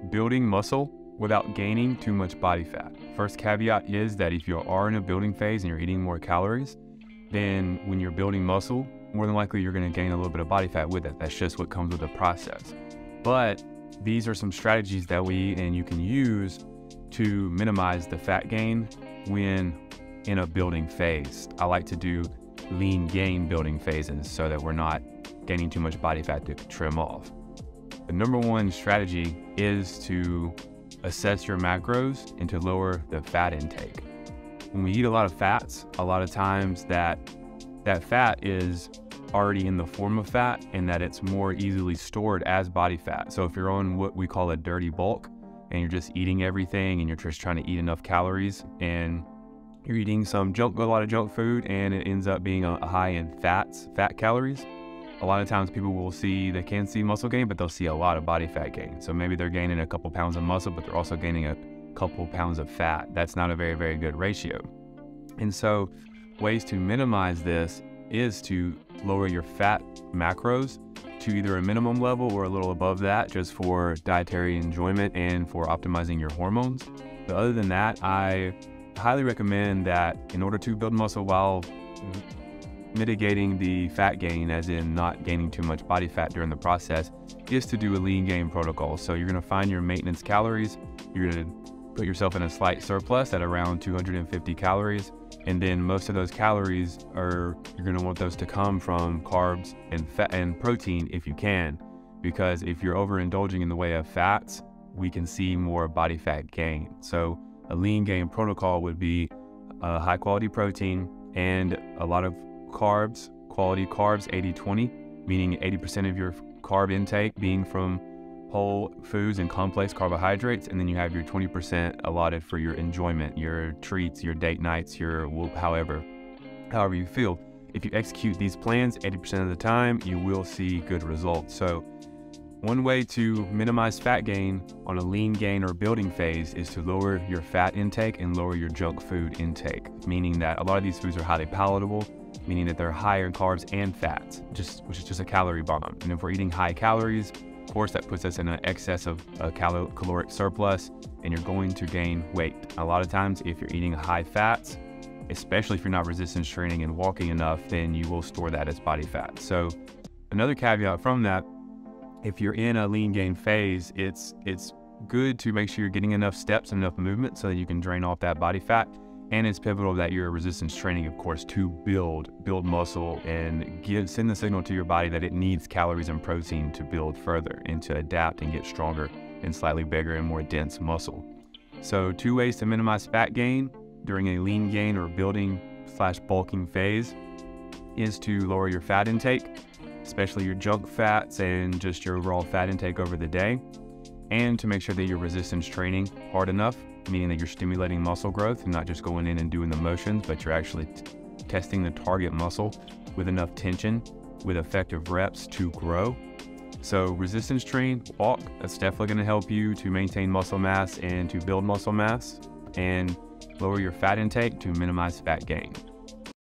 building muscle without gaining too much body fat. First caveat is that if you are in a building phase and you're eating more calories, then when you're building muscle, more than likely you're going to gain a little bit of body fat with it. That's just what comes with the process. But these are some strategies that you can use to minimize the fat gain when in a building phase. I like to do lean gain building phases so that we're not gaining too much body fat to trim off. The number one strategy is to assess your macros and to lower the fat intake. When we eat a lot of fats, a lot of times that fat is already in the form of fat and that it's more easily stored as body fat. So if you're on what we call a dirty bulk and you're just eating everything and you're just trying to eat enough calories and you're eating a lot of junk food and it ends up being a high in fat calories, a lot of times they can see muscle gain, but they'll see a lot of body fat gain. So maybe they're gaining a couple pounds of muscle, but they're also gaining a couple pounds of fat. That's not a very, very good ratio. And so ways to minimize this is to lower your fat macros to either a minimum level or a little above that, just for dietary enjoyment and for optimizing your hormones. But other than that, I highly recommend that in order to build muscle while mitigating the fat gain, as in not gaining too much body fat during the process, is to do a lean gain protocol. So you're going to find your maintenance calories. You're going to put yourself in a slight surplus at around 250 calories. And then most of those calories you're going to want those to come from carbs and fat and protein if you can, because if you're overindulging in the way of fats, we can see more body fat gain. So a lean gain protocol would be high quality protein and a lot of carbs, quality carbs, 80-20, meaning 80% of your carb intake being from whole foods and complex carbohydrates, and then you have your 20% allotted for your enjoyment, your treats, your date nights, however you feel. If you execute these plans 80% of the time, you will see good results. So one way to minimize fat gain on a lean gain or building phase is to lower your fat intake and lower your junk food intake, meaning that a lot of these foods are highly palatable, meaning that they're higher in carbs and fats, which is just a calorie bomb. And if we're eating high calories, of course, that puts us in an excess of a caloric surplus, and you're going to gain weight. A lot of times, if you're eating high fats, especially if you're not resistance training and walking enough, then you will store that as body fat. So another caveat from that, if you're in a lean gain phase, it's good to make sure you're getting enough steps and enough movement so that you can drain off that body fat. And it's pivotal that you're resistance training, of course, to build muscle and send the signal to your body that it needs calories and protein to build further and to adapt and get stronger and slightly bigger and more dense muscle. So 2 ways to minimize fat gain during a lean gain or building/bulking phase is to lower your fat intake, especially your junk fats and just your overall fat intake over the day, and to make sure that you're resistance training hard enough, meaning that you're stimulating muscle growth and not just going in and doing the motions, but you're actually testing the target muscle with enough tension, with effective reps to grow. So resistance train, walk, that's definitely going to help you to maintain muscle mass and to build muscle mass, and lower your fat intake to minimize fat gain.